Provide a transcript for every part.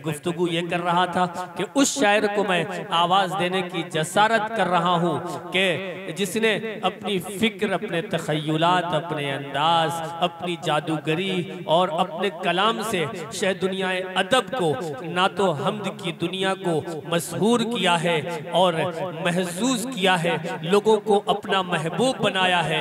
गुफ्तगू ये कर रहा था कि उस शायर को मैं आवाज़ देने की जसारत कर रहा हूँ कि जिसने अपनी फिक्र, अपने तखय्युलात, अपने अंदाज, अपनी जादूगरी और अपने कलाम से शायद दुनियाए अदब को, ना तो हमद की दुनिया को मशहूर किया है और महसूस किया है, लोगों को अपना महबूब बनाया है।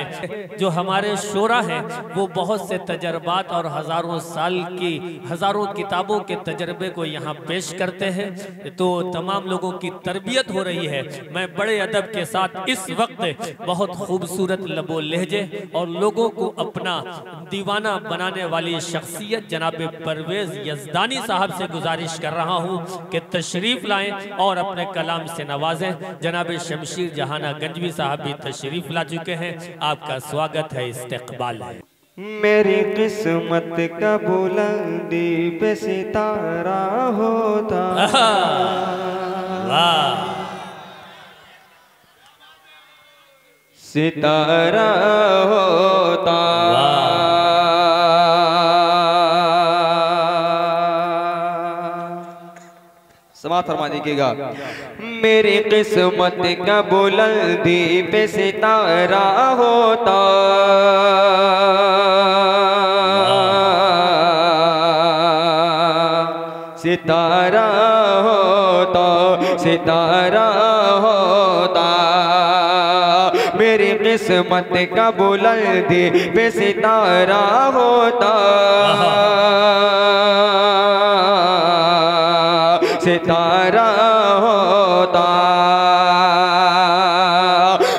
जो हमारे शोरा हैं वो बहुत से तजर्बात और हज़ारों साल की, हज़ारों किताबों के तजर्बे को यहाँ पेश करते हैं, तो तमाम लोगों की तरबियत हो रही है। मैं बड़े अदब के साथ इस वक्त बहुत खूबसूरत लबो लहजे और लोगों को अपना दीवाना बनाने वाली शख्सियत जनाब परवेज़ यज़दानी साहब से गुजारिश कर रहा हूँ कि तशरीफ़ लाएं और अपने कलाम से नवाजें। जनाब शमशीर जहाना गंजवी साहब भी तशरीफ़ ला चुके हैं, आपका स्वागत है, इस्तक़बाल है। मेरी किस्मत का बुलंदी पे सितारा होता, सितारा होता, समात फरमा दीजिएगा। मेरी किस्मत का बुलंदी पे सितारा होता, सितारा होता, सितारा होता। मेरी किस्मत का बुलंदी पे सितारा होता, सितारा होता।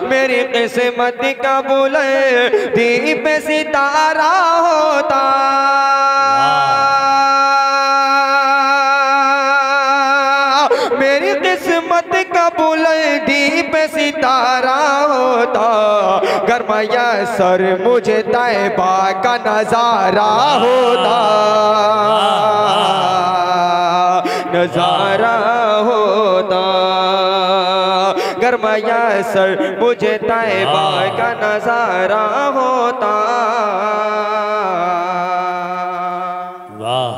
मेरी किस्मत का बुलंदी पे सितारा होता, मेरी किस्मत का बुलंदी पे सितारा होता। गरमाया सर मुझे तैबा का नजारा होता, नजारा होता। गरमाया सर मुझे तैबा का नजारा होता। वाह,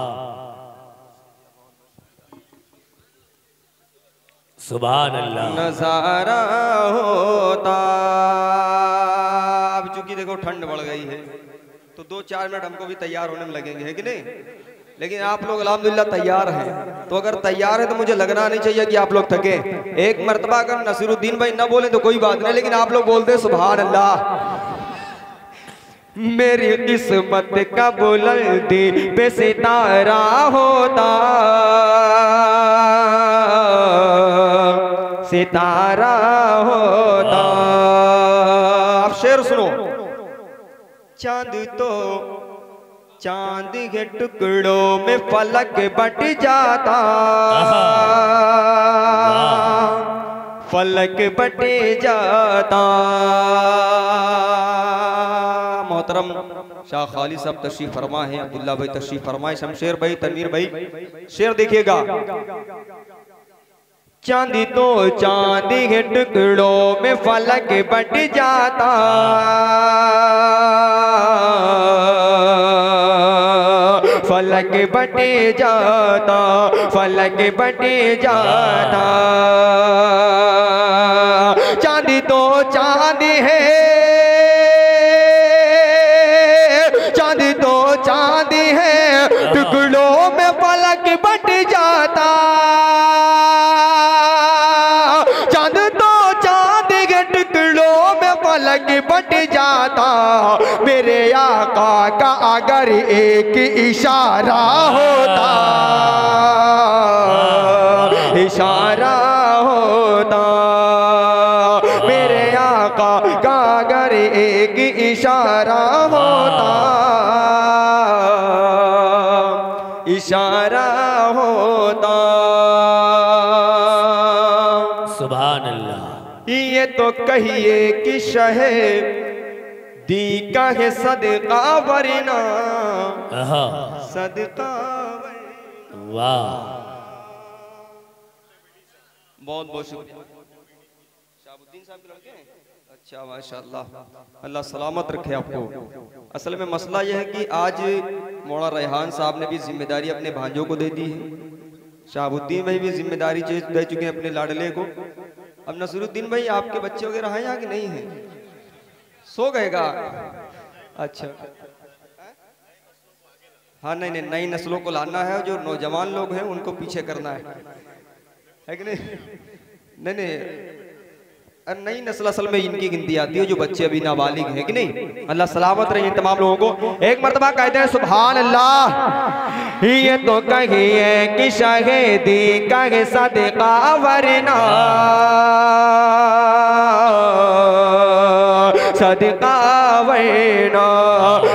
सुभान अल्लाह, नजारा होता। अब चूंकि देखो ठंड बढ़ गई है तो 2-4 मिनट हमको भी तैयार होने में लगेंगे, है कि नहीं? लेकिन आप लोग अल्हम्दुलिल्लाह तैयार हैं, तो अगर तैयार है तो मुझे लगना नहीं चाहिए कि आप लोग थके। एक मर्तबा अगर नसीरुद्दीन भाई ना बोले तो कोई बात नहीं, लेकिन आप लोग बोलते सुभान अल्लाह। मेरी किस्मत का बुलंदी पे सितारा होता, सितारा होता। अब शेर सुनो। चांद तो चांद के टुकड़ों में फलक बट जाता, फलक बट जाता। मोहतरम शाह खाली साहब तशरीफ फरमा है, अब्दुल्ला भाई तशरीफ फरमाए, शमशेर भाई, तनवीर भाई। शेर देखिएगा। चांदी तो चांदी के टुकड़ों में फलक बट जाता, फलक बट जाता, फलक बट जाता। चांदी तो चांदी है, चांदी तो चांदी है, टुकड़ों में फलक बट जाता। चांद तो चांदी के टुकड़ों में फलक बट जाता। मेरे आका का अगर एक इशारा होता, इशारा होता। मेरे आका का अगर एक इशारा होता, इशारा होता। सुभान अल्लाह। ये तो कहिए कि शहे दी का है सदका वरना, सदका। वाह, बहुत बहुत शुक्रिया। शाहबुद्दीन साहब के लड़के हैं? अच्छा, माशाअल्लाह, अल्लाह सलामत रखे आपको। असल में मसला यह है कि आज मौलाना रेहान साहब ने भी जिम्मेदारी अपने भांजों को दे दी है। शहाबुद्दीन भाई भी जिम्मेदारी दे चुके हैं अपने लाडले को। अब नसरुद्दीन भाई आपके बच्चे वगैरह हैं यहाँ कि नहीं है? सो गएगा? अच्छा हाँ, नहीं नहीं, नई नस्लों को लाना है, जो नौजवान लोग हैं उनको पीछे करना है कि नहीं? नहीं नहीं, नई नस्ल असल में इनकी गिनती आती है, जो बच्चे अभी नाबालिग हैं कि नहीं। अल्लाह सलामत रहे तमाम लोगों को। एक मर्तबा कहते हैं सुभान अल्लाह। ये तो कहिए कि शहीदी कहे सदका वरना, सदका वरना,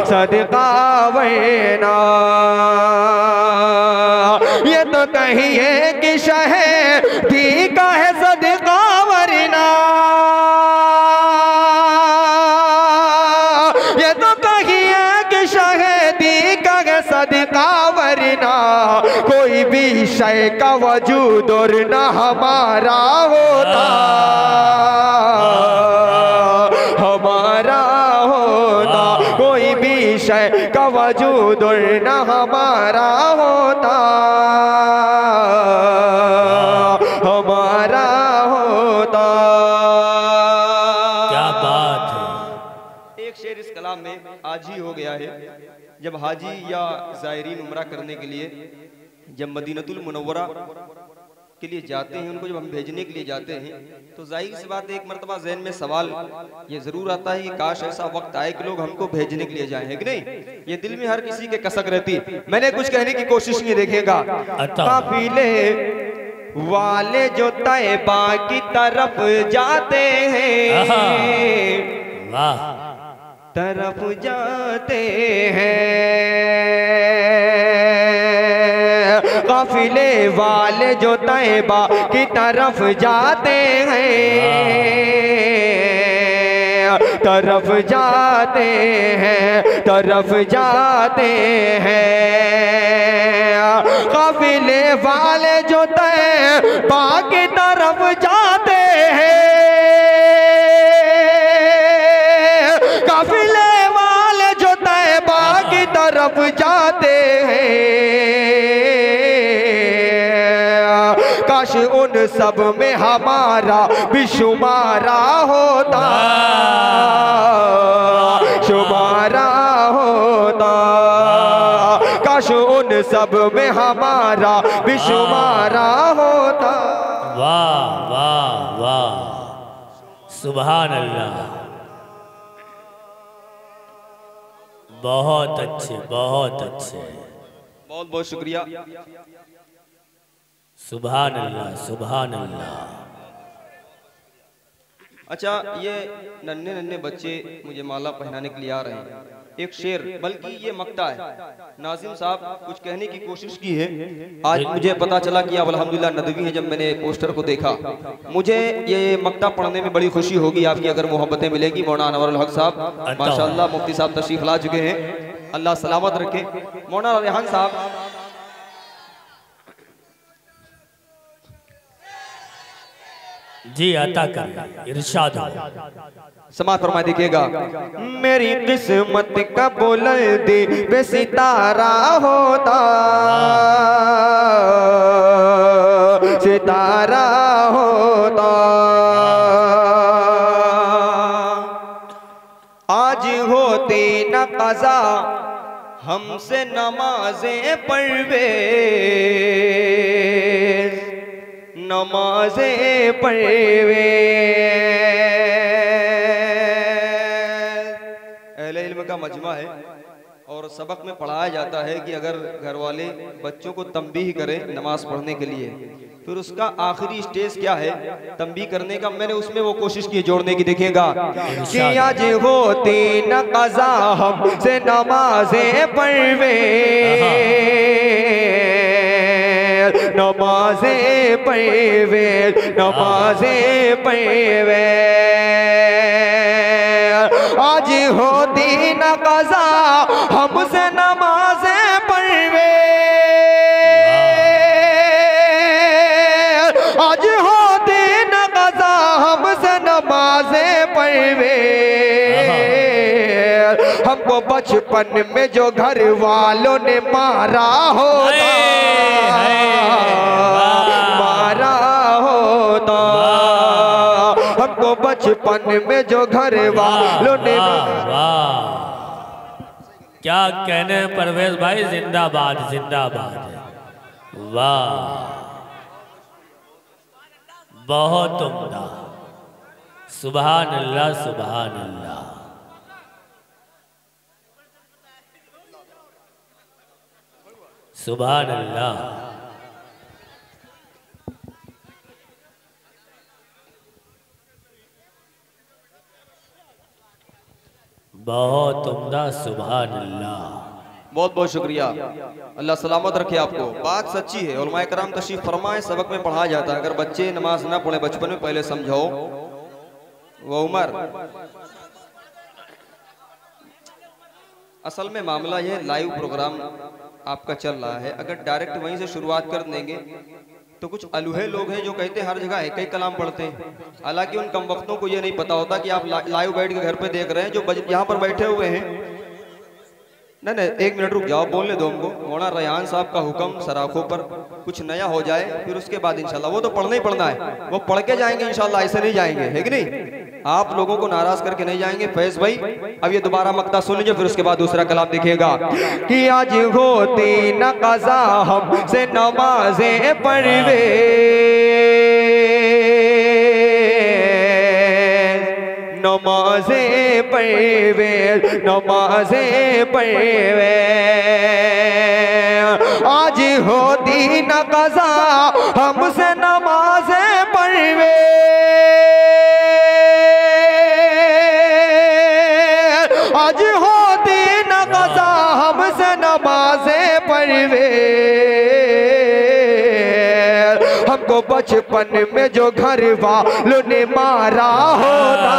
सदका वरना। ये तो कहिए कि शहीदी कहे सदका वरना, सदका वरना। कोई भी शय का वजूद और न हमारा होता, हमारा होता। कोई भी शय का वजूद और न हमारा होता, हमारा होता। क्या बात है। एक शेर इस कलाम में आज ही हो गया है। जब हाजी या ज़ायरीन उम्रा करने के लिए जब मदीनतुल मुनव्वरा के लिए जाते हैं, उनको जब हम भेजने के लिए जाते हैं, तो जाहिर सी बात है एक मरतबा ज़हन में सवाल ये ज़रूर आता है कि काश ऐसा वक्त आए कि लोग हमको भेजने के लिए जाएं, है कि नहीं? ये दिल में हर किसी के कसक रहती। मैंने कुछ कहने की कोशिश नहीं, देखिएगा। काफिले वाले जो तैबा की तरफ जाते हैं, वाह, तरफ जाते हैं। काफिले वाले जो तैबा की तरफ जाते हैं, तरफ जाते हैं, तरफ जाते हैं। काफिले वाले जो तैबा की तरफ जाते हैं, काफिले वाले जो तैबा की तरफ जाते हैं। काश उन सब में हमारा भी शुमारा होता, शुमारा होता। काश उन सब में हमारा भी शुमारा होता। वाह वाह वाह, सुभान अल्लाह। बहुत अच्छे, बहुत अच्छे, बहुत बहुत शुक्रिया। सुभान अल्लाह, सुभान अल्लाह। अच्छा, ये नन्हे नन्हे बच्चे मुझे माला पहनाने के लिए आ रहे हैं। एक शेर, बल्कि ये मक्ता है। नाजिम साहब कुछ कहने की कोशिश की है। आज मुझे पता चला कि आप अल्हम्दुलिल्लाह नदवी हैं। जब मैंने पोस्टर को देखा, मुझे ये मक्ता पढ़ने में बड़ी खुशी होगी आपकी अगर मोहब्बतें मिलेगी। मौलाना अनवर हक साहब माशाअल्लाह मुफ्ती साहब तशरीफ ला चुके हैं, अल्लाह सलामत रखे। मौलाना रेहान साहब जी अता कर, इरशाद हो। समाज फरमाए, देखिएगा। मेरी किस्मत का बुलंदी पे सितारा होता, सितारा होता। आज होती न क़ज़ा हमसे नमाज़ें पढ़वे, नमाज़ें पढ़वे। अहले इल्म का मजमा है और सबक में पढ़ाया जाता है कि अगर घर वाले बच्चों को तंबीह करें नमाज पढ़ने के लिए, फिर उसका आखिरी स्टेज क्या है तंबीह करने का। मैंने उसमें वो कोशिश की जोड़ने की, देखिएगा। कि आज होती न क़ज़ा हमसे नमाज़ें पढ़वे, नमाज़ें पढ़वे, नमाज़ें पढ़वे। आज होती न क़ज़ा हमसे नमाज़ें पढ़वे, आज होती न क़ज़ा हमसे नमाज़ें पढ़वे। हमको बचपन में जो घर वालों ने मारा होता, बचपन में जो घर वालों ने। क्या कहने परवेज भाई, जिंदाबाद जिंदाबाद। वाह, बहुत उम्दा। सुभान अल्लाह सुभान अल्लाह। सुभान अल्लाह। बहुत उम्दा। सुभान अल्लाह। बहुत बहुत शुक्रिया, अल्लाह सलामत रखे आपको। बात सच्ची है, उलमाए कराम तशरीफ फरमाए, सबक में पढ़ा जाता है। अगर बच्चे नमाज ना पढ़े बचपन में, पहले समझाओ वो उम्र। असल में मामला ये, लाइव प्रोग्राम आपका चल रहा है, अगर डायरेक्ट वहीं से शुरुआत कर देंगे तो कुछ अलूहे लोग हैं जो कहते हैं हर जगह एक ही कलाम पढ़ते हैं। हालांकि उन कम वक्तों को ये नहीं पता होता कि आप लाइव बैठ के घर पे देख रहे हैं, जो यहाँ पर बैठे हुए हैं। नहीं नहीं, एक मिनट रुक जाओ, बोलने दो हमको। मौलाना रेहान साहब का हुक्म सराखों पर कुछ नया हो जाए, फिर उसके बाद इंशाल्लाह, वो तो पढ़ना ही पढ़ना है, वो पढ़ के जाएंगे इंशाल्लाह, ऐसे नहीं जाएंगे, है कि नहीं? आप लोगों को नाराज करके नहीं जाएंगे। फैज भाई अब ये दोबारा मक्ता सुन लीजिए, फिर उसके बाद दूसरा कलाम दिखेगा कि आज होती न कज़ा हमसे नमाज़ें पढ़वे, नमाज़ें पढ़वे, नमाज़ें पढ़वे। आज होती न कज़ा हमसे नमाज़ें पढ़वे, आज होती न कज़ा हमसे नमाज़ें पढ़वे। हमको बचपन में जो घर वालों ने मारा होता,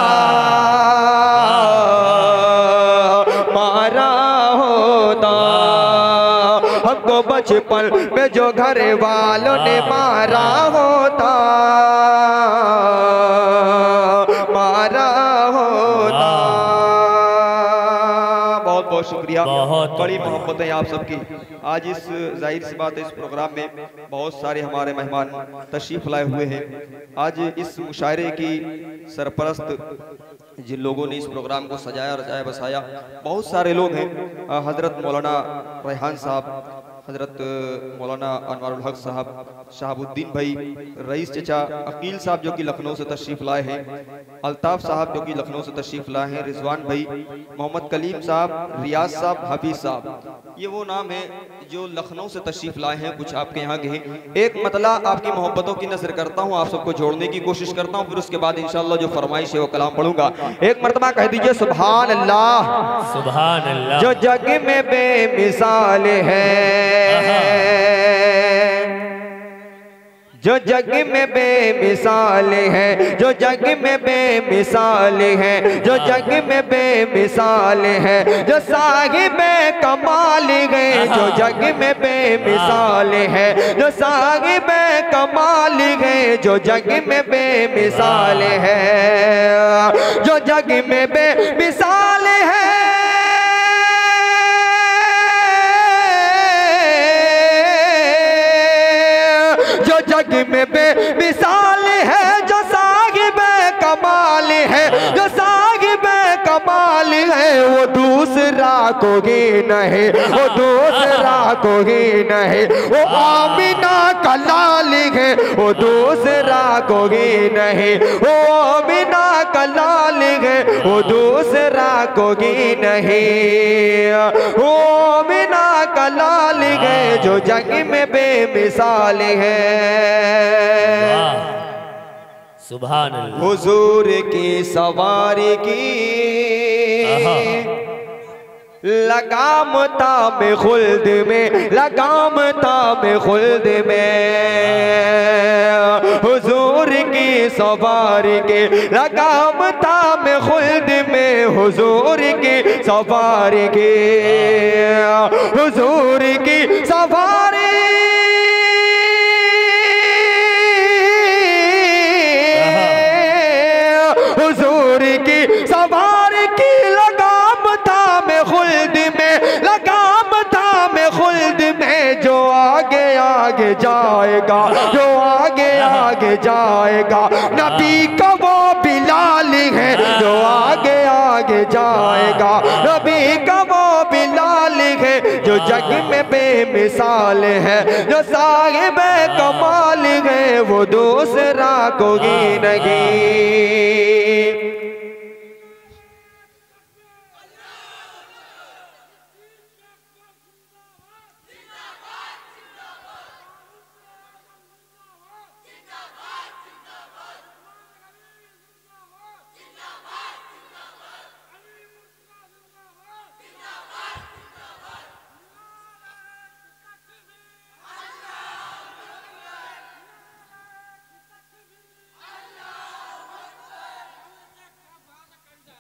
मारा होता। हमको बचपन में जो घर वालों ने मारा होता, मारा होता। बहुत बहुत शुक्रिया, बड़ी मोहब्बत है आप सबकी। आज इस जाहिर सी बात है, इस प्रोग्राम में बहुत सारे हमारे मेहमान तशरीफ लाए हुए हैं। आज इस मुशायरे की सरपरस्त जिन लोगों ने इस प्रोग्राम को सजाया रचाया बसाया, बहुत सारे लोग हैं। हजरत मौलाना रेहान साहब, हजरत मौलाना अनवारुल हक साहब, शहाबुद्दीन भाई, रईस चचा, अकील साहब जो कि लखनऊ से तशरीफ लाए हैं, अल्ताफ साहब जो कि लखनऊ से तशरीफ लाए हैं, रिजवान भाई, मोहम्मद कलीम साहब, रियाज साहब, हफीज साहब, ये वो नाम है जो लखनऊ से तशरीफ लाए हैं, कुछ आपके यहाँ के हैं। एक मतला आपकी मोहब्बतों की नजर करता हूँ, आप सबको जोड़ने की कोशिश करता हूँ, फिर उसके बाद इंशाअल्लाह जो फरमाइश है वो कलाम पढ़ूंगा। एक मरतबा कह दीजिए सुभान अल्लाह, सुभान अल्लाह। जो जग में बेमिसाल है, जो जग में बेमिसाल है, जो जग में बेमिसाल है, जो जग में बेमिसाल है, जो साहिबे कमाल है, जो जग में बेमिसाल है, जो साहिबे कमाल है, जो जग में बेमिसाल है, जो जग में बेमिसाल है, जग में बेमिसाल है, जो साहिबे कमाल है, जो साहिबे कमाल है, वो दूसरा कोई नहीं, वो दूसरा कोई नहीं, वो आमिना का लाल है, वो दूसरा कोई नहीं, वो आमिना का लाल है, वो दूसरा कोई नहीं, वो आमिना का लाल है, जो जग में बेमिसाल है। सुभान अल्लाह। हुजूर की सवारी की लगाम ताम खुल्द में, लगाम ताम खुल्द में, हुजूर की सवारी के लगाम ताम खुल्द में, हुजूर की सवारी के, हुजूर की सवारी, हुजूर की सवारी की लगाम थाम खुल्द में, लगाम थाम खुल्द में, जो आगे आगे जाए जाएगा, जो आगे आगे जाएगा। नबी का वो बिलाल है जो आगे आगे जाएगा, नबी का वो बिलाल है जो जग में बेमिसाल है, जो साहिब कमाल है वो दूसरा कोई नहीं।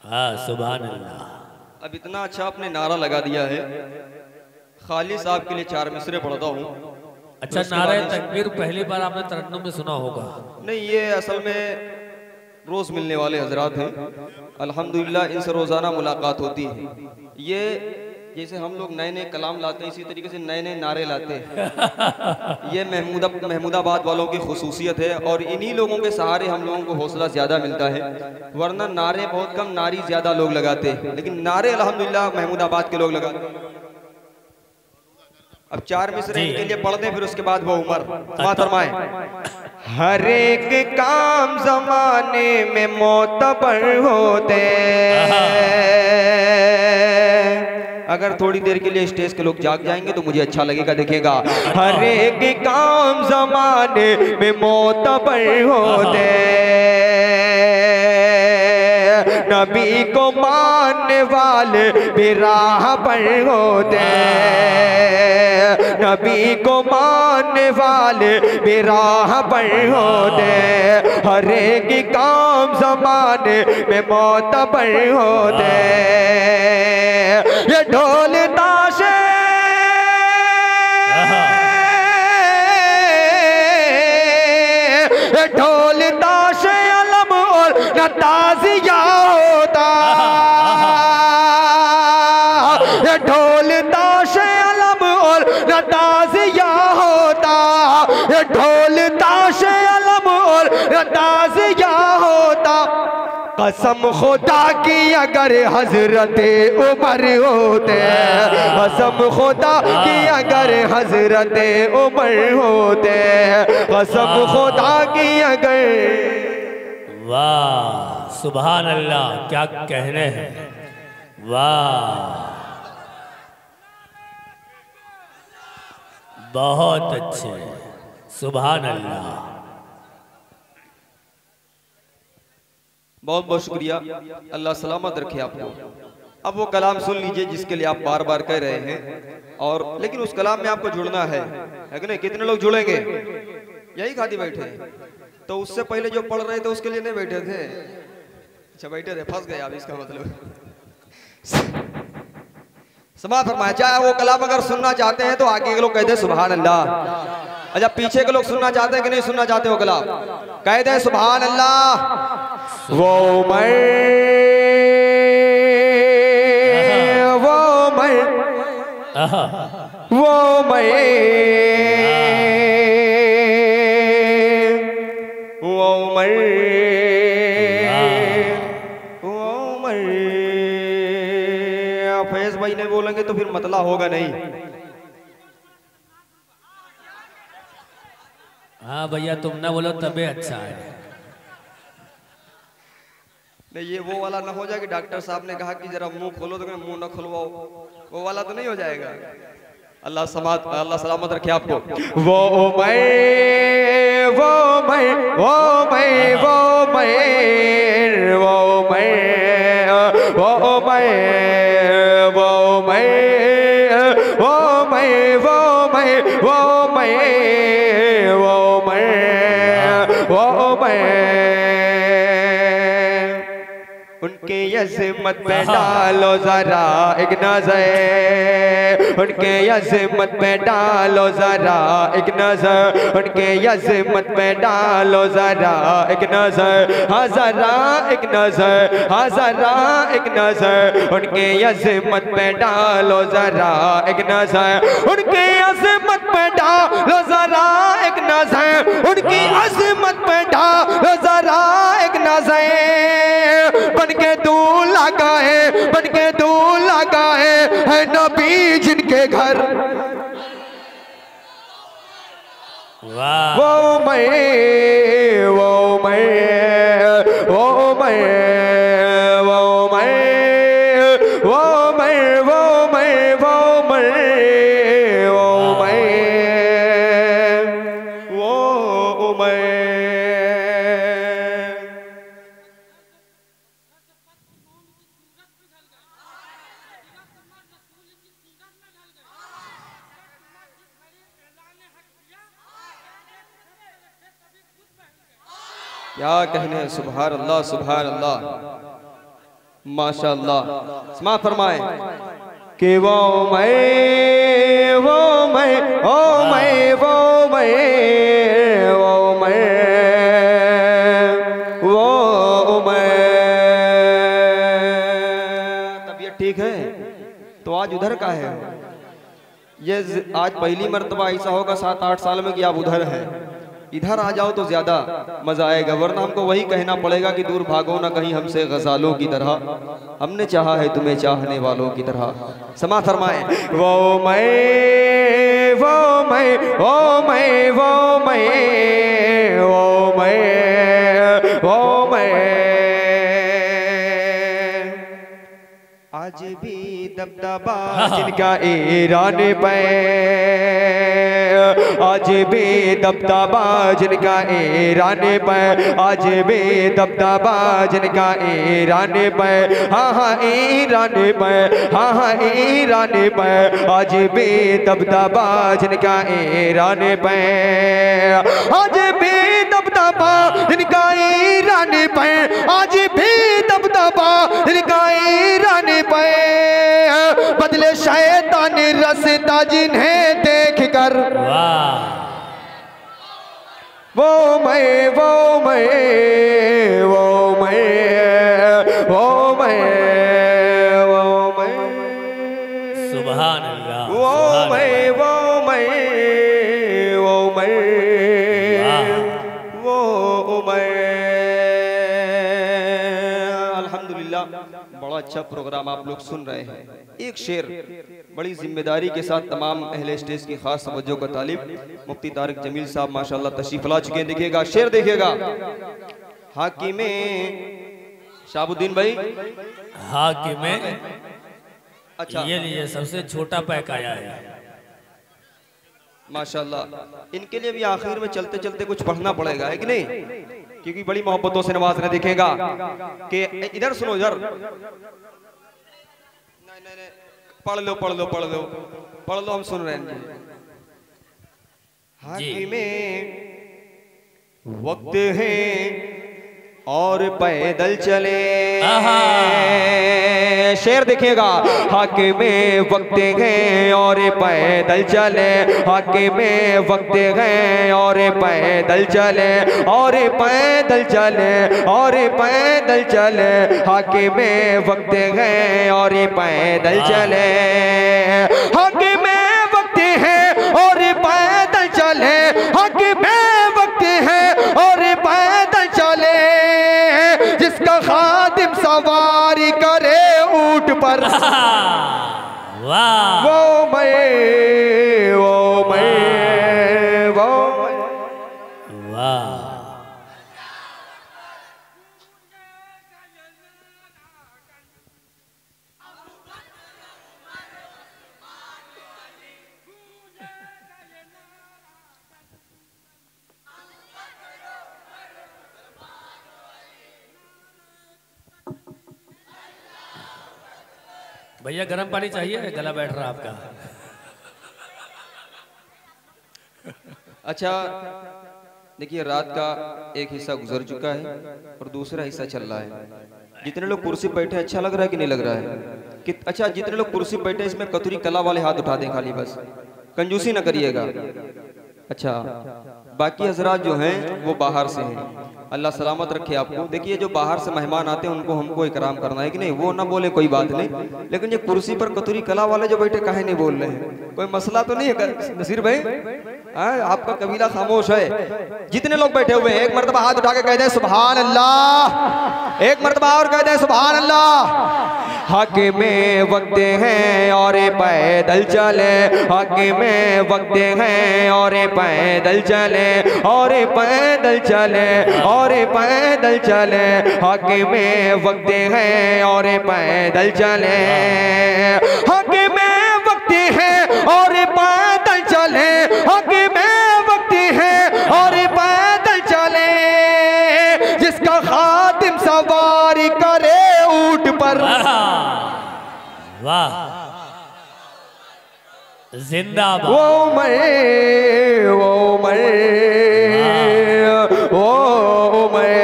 हाँ सुभान अल्लाह। अब इतना अच्छा आपने नारा लगा दिया है, खाली साहब के लिए 4 मिसरे पढ़ता हूँ। अच्छा, नारे तकबीर पहली बार आपने तरन्नुम में सुना होगा? नहीं, ये असल में रोज मिलने वाले हजरात हैं, अल्हम्दुलिल्लाह इनसे रोजाना मुलाकात होती है। ये जैसे हम लोग नए नए कलाम लाते हैं, इसी तरीके से नए नए नारे लाते हैं। ये महमूदाबाद वालों की खुसूसियत है और इन्हीं लोगों के सहारे हम लोगों को हौसला ज़्यादा मिलता है, वरना नारे बहुत कम, नारी ज़्यादा लोग लगाते हैं, लेकिन नारे अल्हम्दुलिल्लाह महमूदाबाद के लोग लगाते हैं। अब 4 मिसरे इनके लिए पढ़ दें, फिर उसके बाद वो उमर फरमाए। हर एक काम जमाने में मोतबर होते, अगर थोड़ी देर के लिए स्टेज के लोग जाग जाएंगे तो मुझे अच्छा लगेगा। देखिएगा, हर एक काम जमाने में मोतबर होते, नबी को मानने वाले भी राह पर होते, नबी को मानने वाले भी राह पर होते, हर एक काम जमाने में मोतबर होते। ये ढोल ताशे ढोल ताशे अलम और न ताजिया होता, ये ढोल ताशे अलम और न ताजिया होता, ये ढोल ताशे अलम और न ताजिया होता। कसम खुदा की अगर हजरत उमर होते, कसम खुदा की अगर हजरत उमर होते, कसम खुदा की अगर। वाह सुभान अल्लाह, क्या कहने हैं, वाह बहुत अच्छे, सुभान अल्लाह। बहुत बहुत शुक्रिया, अल्लाह सलामत रखे आपको। अब वो कलाम सुन लीजिए जिसके लिए आप बार बार कह रहे हैं, और लेकिन उस कलाम में आपको जुड़ना है कि नहीं? कितने लोग जुड़ेंगे? यही खाती बैठे हैं, तो उससे पहले जो पढ़ रहे थे उसके लिए नहीं बैठे थे? अच्छा बैठे थे, फंस गए आप, इसका मतलब। समाज फरमाया, चाहे वो कलाम अगर सुनना चाहते हैं तो आगे के लोग कहते हैं सुभान अल्लाह। अच्छा, पीछे के लोग सुनना चाहते हैं कि नहीं सुनना चाहते हो कलाम? कहते हैं सुभान अल्लाह। वो मैं फैज भाई नहीं बोलेंगे तो फिर मतला होगा नहीं। हाँ भैया, तुम ना बोलो तबे अच्छा है। नहीं, ये वो वाला ना हो जाए कि डॉक्टर साहब ने कहा कि जरा मुंह खोलो तो मुंह ना खुलवाओ, वो वाला तो नहीं हो जाएगा। अल्लाह सलामत रखे आपको। वो मैं वो मैं वो मैं वो मैं वो मैं वो मैं वो मैं वो मैं वो मैं वो मैं वो मैं वो मैं। उनके अज़मत पे डालो जरा एक नजर, उनके अज़मत पे डालो जरा एक नजर, उनके अज़मत पे डालो जरा एक नजर, हाँ जरा एक नजर, हाँ जरा एक नजर, उनके अज़मत पे डालो जरा एक नजर, उनके अज़मत पे डालो जरा एक नजर, उनकी अज़मत पे डालो जरा एक नजर। बनके दूल्हा का है, बनके दूल्हा का है नबी जिनके घर। वाह वो मैं, वो मैं, वो मैं, वो मैं, वो मैं, वो मैं, वो मैं, वो मैं, वो मैं। क्या कहने, सुभान अल्लाह, सुभान अल्लाह, माशाअल्लाह। समा फरमाए कि वो मैं, वो मैं, ओ मैं, वो मैं, वो मैं, वो मैं। तबीयत ठीक है तो आज उधर का है? ये आज पहली मर्तबा ऐसा होगा 7-8 साल में कि आप उधर हैं। इधर आ जाओ तो ज्यादा मजा आएगा, वरना हमको वही कहना पड़ेगा कि दूर भागो ना कहीं हमसे गजालों की तरह, हमने चाहा है तुम्हें चाहने वालों की तरह। समा फरमाए वो मैं, वो मैं, वो मैं, वो मैं, वो मैं, वो मैं। आज भी दबदबा जिनका ईरान पे, आज भी दबदबा जिनका ईरान पे, आज भी दबदबा जिनका ईरान पे, हाँ हाँ ईरान पे, हाँ हाँ ईरान पे, आज भी दबदबा जिनका ईरान पे, आज भी दबदबा जिनका ईरान पे, आज भी दबदबा जिनका ईरान पे। बदले शैतान रसता जिन्हें देख कर, वो मैं, वो मैं, वो मैं, वो मैं, वो मैं, सुभान अल्लाह, वो मैं, वो मैं, वो मैं, वो मैं। अल्हम्दुलिल्लाह, बड़ा अच्छा प्रोग्राम आप लोग सुन रहे हैं। एक शेर बड़ी जिम्मेदारी के साथ तमाम अहले स्टेज की खास तवज्जो का तालिब मुफ्ती तारिक जमील साहब माशाल्लाह तशरीफ ला चुके हैं। देखिएगा शेर, देखिएगा। हाकिमे शाहबुद्दीन भाई, हाकिमे, अच्छा ये लिए सबसे छोटा पैक आया है माशाल्लाह। इनके लिए भी आखिर में चलते चलते कुछ पढ़ना पड़ेगा, है कि नहीं? क्योंकि बड़ी मोहब्बतों से नवाज रहे। देखेगा कि इधर सुनो, इधर नहीं, पढ़ लो, पढ़ लो, पढ़ लो, पढ़ लो, हम सुन रहे हैं। हाकिमे वक्त है और पैदल चले, शेर देखिएगा। हाकिमे वक्त है और पैदल चले, हाकिमे वक्त है और पैदल चले, और पैदल चले, और पैदल चले, हाकिमे वक्त है और पैदल चले, हाकिमे वक्त है और पैदल चले, हाकिमे वक्त है और पैदल चले। जिसका खादिम सवारी करे ऊंट पर, वाह, वो मैं, वो मैं, वो वाह। भैया गर्म पानी चाहिए, गला बैठ रहा आपका। अच्छा देखिए, रात का एक हिस्सा गुजर चुका है और दूसरा हिस्सा चल रहा है। जितने लोग कुर्सी पे बैठे अच्छा लग रहा है कि नहीं लग रहा है? कि अच्छा, जितने लोग कुर्सी पे बैठे इसमें कतुरी कला वाले हाथ उठा दें खाली, बस कंजूसी ना करिएगा। अच्छा, बाकी हजरात जो हैं वो बाहर से हैं, अल्लाह सलामत रखे आपको। देखिए जो बाहर से मेहमान आते हैं उनको हमको इकराम करना है कि नहीं, वो ना बोले कोई बात नहीं, लेकिन ये कुर्सी पर कतुरी कला वाले जो बैठे काहे नहीं बोल रहे हैं? कोई मसला तो नहीं है नसीर भाई? आपका कबीला खामोश है। जितने लोग बैठे हुए हैं एक मरतबा हाथ उठा के कह दें सुभान अल्लाह, एक मरतबा और कह दें सुभान अल्लाह। हक में वक्त हैं और पैदल चले, हक में वक्त हैं और पैदल चले, और पैदल चले, और पैदल चले, हक में वक्त हैं और पैदल चले, हक में वक्त है और पैदल चले, हक में वक्त है और पैदल चले, जिसका खातिम सवारी करे ऊंट पर। वाह, जिंदाबाद। वो मैं, वो मैं, वो मैं।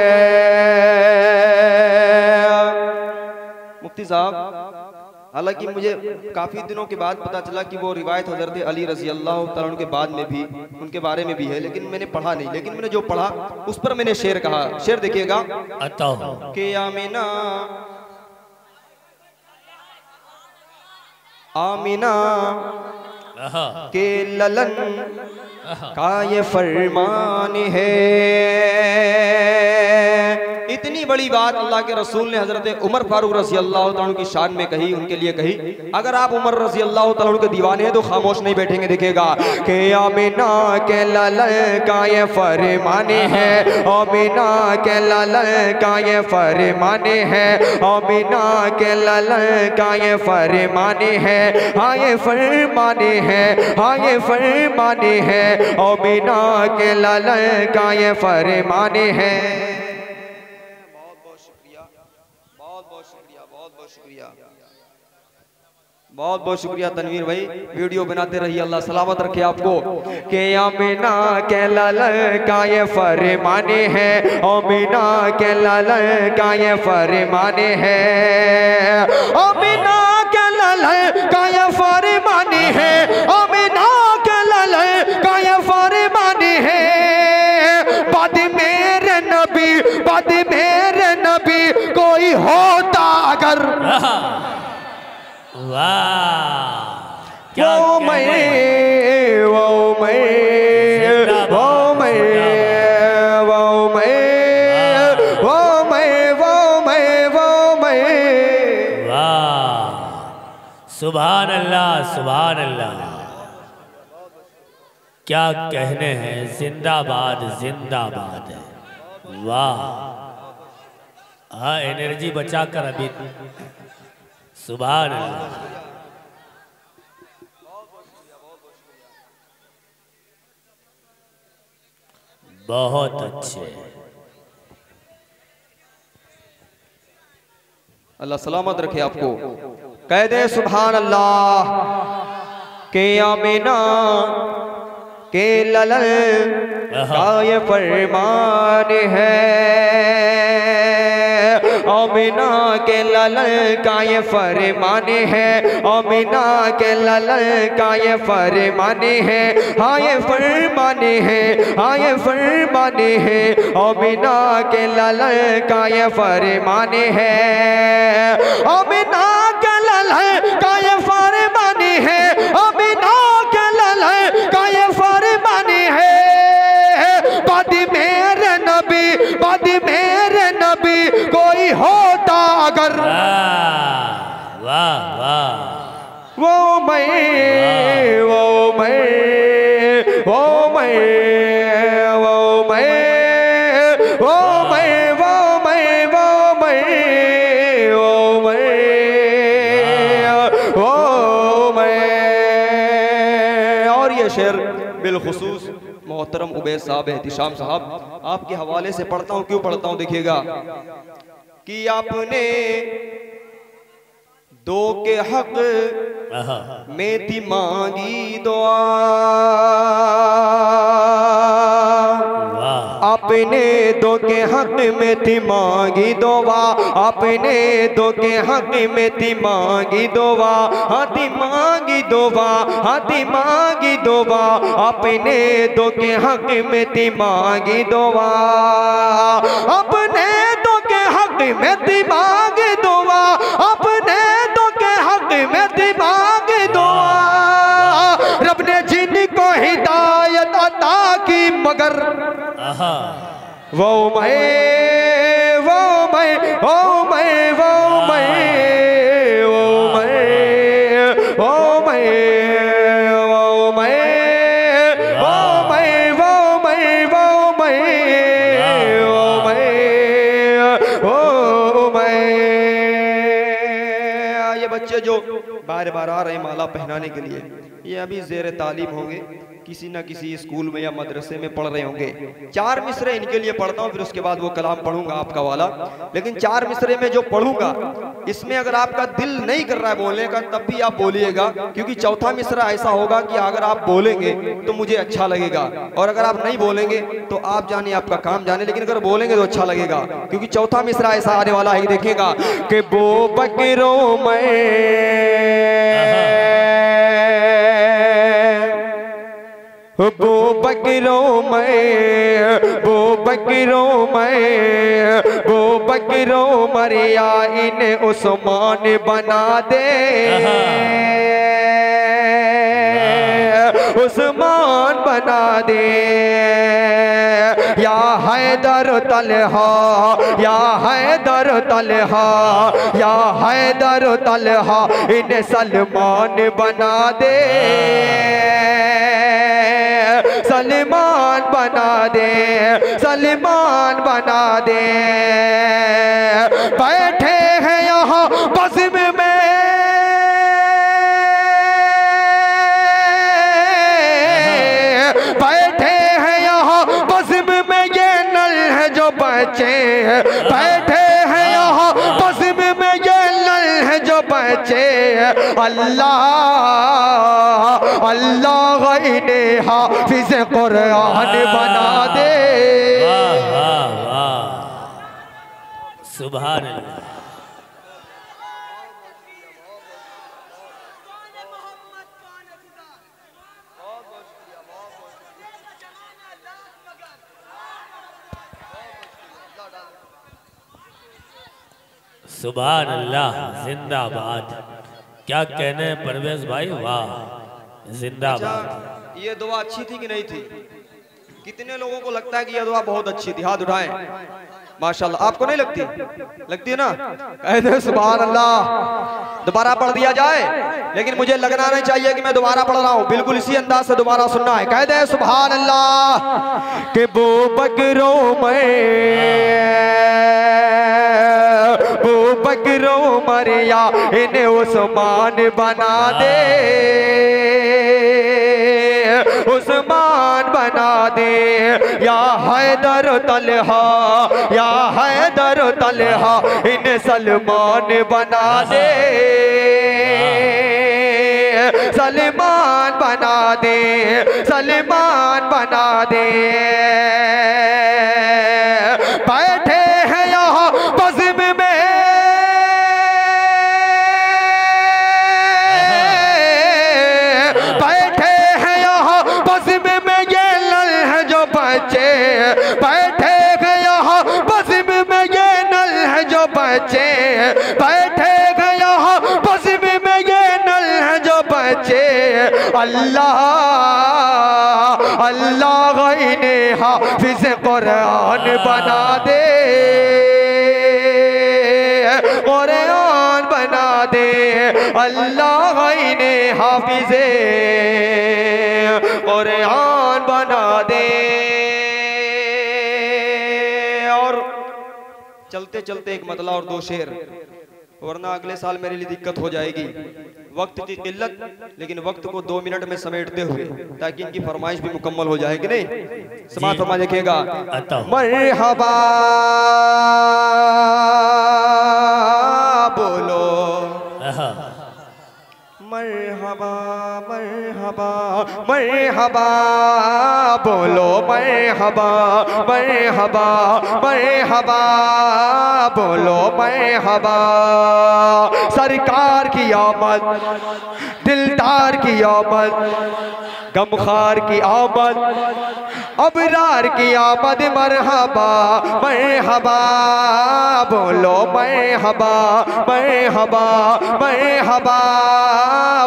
मुफ्ती साहब, हालांकि मुझे काफ़ी दिनों के बाद पता चला कि वो रिवायत हज़रत अली रज़ी अल्लाह तआला अन्हु के बाद में भी उनके बारे में भी है, लेकिन मैंने पढ़ा नहीं। लेकिन मैंने जो पढ़ा उस पर मैंने शेर कहा। शेर देखिएगा कि आमीना, आमीना के ललन का ये फरमान है। इतनी बड़ी बात अल्लाह के रसूल ने हजरत उमर फारूक रज़ी अल्लाह तआला अन्हु की शान में कही, उनके लिए कही। अगर आप उमर रज़ी अल्लाह तआला अन्हु के दीवाने हैं तो खामोश नहीं बैठेंगे। देखिएगा कि आमीना के ललन का ये फरमान है, आमीना के ललन का ये फरमान है, आमीना के ललन का ये फरमान है, हाँ ये फरमान है, हाँ ये फरमान है, आमीना के ललन का ये फरमान है। बहुत बहुत शुक्रिया तनवीर भाई, वीडियो बनाते रहिए, अल्लाह सलामत रखे आपको। के आमीना के ललन का ये फरमान है, आमीना के ललन का ये फरमान है, आमीना के ललन का ये फरमान है, आमीना के ललन का ये फरमान है। बाद मेरे नबी, बाद मेरे नबी कोई होता अगर, वाह, क्या वो मैं, वो मैं, वो मैं, वो मैं, वो मैं, वो मैं, वो मैं। वाह, सुभान अल्लाह, सुभान अल्लाह, क्या कहने हैं, जिंदाबाद जिंदाबाद। वाह, हाँ एनर्जी बचा कर अभी, सुभान अल्लाह। बहुत अच्छे, अल्लाह सलामत रखे आपको। कह दे सुभान अल्लाह के आमीना के ललन का ये फरमान है, आमीना के ललन का ये फरमान है, आमीना के ललन का ये फरमान है, हाँ ये फरमान है, हाँ ये फरमान है, आमीना के ललन का ये फरमान है, आमीना के ललन का ये फरमान है, आमीना के ललन का ये फरमान है। बाद मेरे नबी, बाद मेरे नबी कोई होता अगर, वाह वाह, वो मैं, वो मैं, वो मैं, वो मैं, वो मैं, वो मैं, वो मैं, वो मैं, वो मैं। और ये शेर बिलखुसूस मोहतरम उबैद साहब, एहतिशाम साहब, आपके हवाले से पढ़ता हूँ। क्यों पढ़ता हूँ देखिएगा कि आपने दो के हक में थी मांगी दुआ, अपने दो के हक में थी मांगी दुआ, अपने दो के हक में थी मांगी दुआ, हाथी मांगी दुआ, हाथी मांगी दुआ, अपने दो के हक में थी मांगी दुआ, अपने दो के हक में थी मांगी दुआ, अपने दो के हक में थी मांगी दुआ। रब ने जिनको हिदायत अता की मगर वो मैं, वो मैं, वो मैं, वो मैं, वो मैं, वो मैं, वो मैं, वो मैं, वो मैं, वो मैं, वो मैं, वो मैं। ये बच्चे जो बार बार आ रहे हैं माला पहनाने के लिए, ये अभी ज़ेर तालीम होंगे, किसी न किसी स्कूल में या मदरसे में पढ़ रहे होंगे। 4 मिसरे इनके लिए पढ़ता हूँ, फिर उसके बाद वो कलाम पढ़ूंगा आपका वाला। लेकिन 4 मिसरे में जो पढ़ूंगा, इसमें अगर आपका दिल नहीं कर रहा है बोलने का, तब भी आप बोलिएगा, क्योंकि चौथा मिसरा ऐसा होगा कि अगर आप बोलेंगे तो मुझे अच्छा लगेगा, और अगर आप नहीं बोलेंगे तो आप जाने, आपका काम जाने, लेकिन अगर बोलेंगे तो अच्छा लगेगा, क्योंकि चौथा मिसरा ऐसा आने वाला है। देखिएगा कि वो बकरों में, वो बकरों में, वो बकरों में, वो बकरों मरिया इन्हें उस्मान बना दे, उस्मान बना दे। या हैदर तलहा, या हैदर तलहा, या हैदर तलहा इन्हें सलमान बना दे, सलमान बना दे, सलमान बना दे। बैठे हैं यहाँ बज़्म में, बैठे हैं यहाँ बज़्म में ये नल है जो बच्चे, बैठे हैं यहाँ बज़्म में ये नल है जो बच्चे। अल्लाह अल्लाह इन्हें हाफिज़ कुरान बना दे। वाह वाह वाह, सुभान अल्लाह। सुभान अल्लाह, जिंदाबाद। क्या कहने हैं परवेज भाई, वाह जिंदाबाद। ये दुआ अच्छी थी कि नहीं थी? कितने लोगों को लगता है कि यह दुआ बहुत अच्छी थी? हाथ उठाएं। माशाल्लाह। आपको नहीं लगती? लगती है ना? कहते सुभान अल्लाह। दोबारा पढ़ दिया जाए, लेकिन मुझे लगना नहीं चाहिए कि मैं दोबारा पढ़ रहा हूँ, बिल्कुल इसी अंदाज से दोबारा सुनना है। कहते हैं सुभान अल्लाह के वो बकरों में, वो बकरों मरिया इन्हें उस्मान बना दे, उस्मान बना दे। या हैदर तलहा, या हैदर तलहा इन्हें सलमान बना दे, सलमान बना दे, सलमान बना दे। बैठे हैं यहाँ बज़्म में, बैठे हैं यहाँ बज़्म में ये नल है जो बच्चे, बैठे हैं यहाँ बज़्म में ये नल है जो बच्चे, बैठे हैं यहाँ बज़्म में ये नल है जो बच्चे। अल्लाह अल्लाह इन्हें हाफिज़ कुरान बना दे, कुरान बना दे। अल्लाह इन्हें हाफिज़ कुरान बना दे। और चलते चलते एक मतला और 2 शेर, वरना अगले साल मेरे लिए दिक्कत हो जाएगी। वक्त की किल्लत, लेकिन वक्त को 2 मिनट में समेटते हुए, ताकि इनकी फरमाइश भी मुकम्मल हो जाए कि नहीं। समाज फरमा देखिएगा। मरहबा बोलो, मरहबा मरहबा मरहबा मरहबा, बोलो मरहबा मरहबा मरहबा, बोलो मरहबा। सरकार की आमद, दिलदार की आमद, गमखार की आमद, अबरार की आमद, मरहबा मरहबा, बोलो मरहबा मरहबा मरहबा,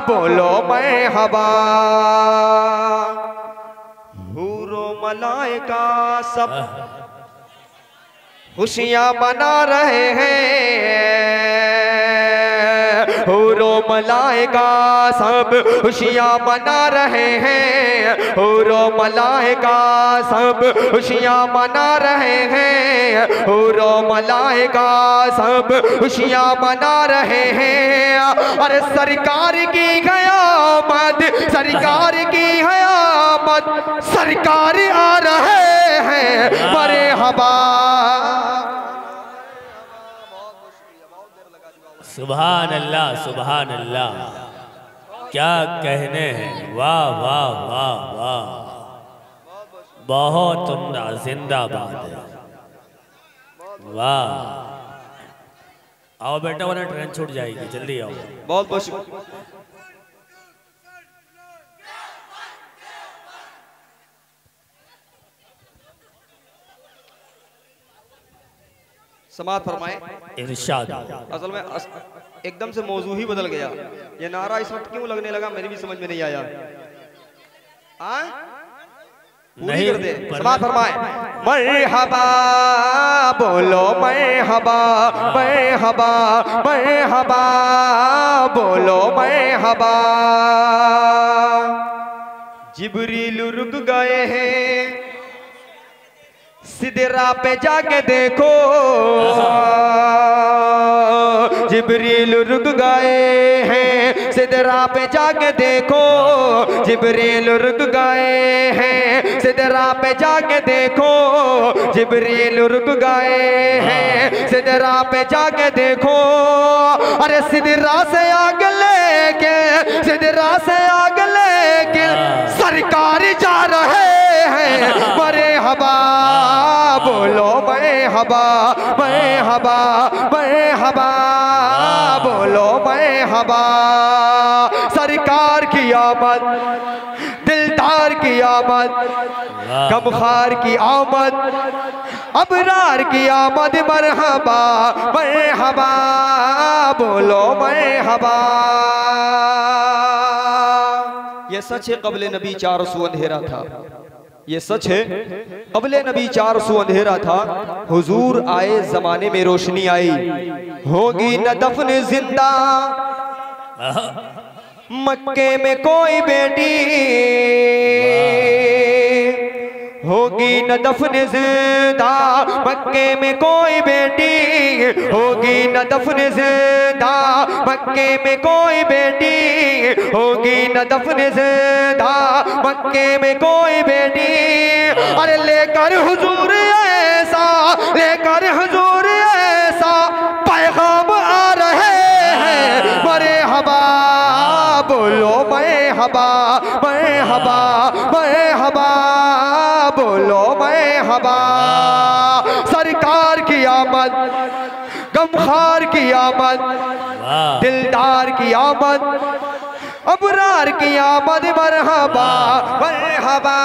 बोलो मरहबा। हूरो मलाइका सब खुशियाँ मना रहे हैं, हूरो मलाइका सब खुशियाँ मना रहे हैं, हूरो मलाइका सब खुशियाँ मना रहे हैं, हूरो मलाइका सब खुशियाँ मना रहे हैं। अरे सरकार की क़यामत, सरकार की क़यामत, सरकार आ रहे हैं, मरहबा। सुभान अल्लाह, सुभान अल्लाह, क्या कहने हैं, वाह वाह वाह वाह, बहुत उम्दा, जिंदाबाद है, वाह। आओ बेटा वरना ट्रेन छूट जाएगी, जल्दी आओ। बहुत बहुत शुक्रिया। समाअत फरमाएं। इरशाद। असल में एकदम से मौजू ही बदल गया, ये नारा इस वक्त क्यों लगने लगा मेरी भी समझ में नहीं आया। नहीं करते। समाअत फरमाएं। मरहबा, बोलो मरहबा मरहबा मरहबा, बोलो मरहबा। जिब्रील रुक गए हैं, सिदरा पे जाके देखो, जिब्रील रुक गए हैं, सिदरा पे जाके देखो, जिब्रील रुक गए हैं, सिदरा पे जाके देखो, जिब्रील रुक गए हैं, सिदरा पे जाके देखो। अरे सिदरा से आग लेके, सिदरा से आग लेके सरकार जा रहे हैं, मरहबा, बोलो मरहबा मरहबा मरहबा, बोलो मरहबा। सरकार की आमद, दिलदार की आमद, गमखार की आमद, अबरार की आमद, मरहबा मरहबा, बोलो मरहबा। ये सच है, क़ब्ले नबी 400 अंधेरा था, ये सच है, क़ब्ले नबी 400 अंधेरा था, हुजूर आए जमाने में रोशनी आई। होगी न दफन जिंदा मक्के में कोई बेटी, होगी न दफन जिंदा मक्के में कोई बेटी, होगी न दफन जिंदा मक्के में कोई बेटी, होगी न दफन जिंदा मक्के में कोई बेटी। अरे लेकर हुजूर ऐसा, लेकर हुजूर ऐसा पैगाम आ रहे हैं, मरहबा, बोलो मरहबा मरहबा मरहबा, बोलो मरहबा। सरकार की आमद, गमखार की आमद, दिलदार की आमद, अबरार की आमद, मरहबा मरहबा।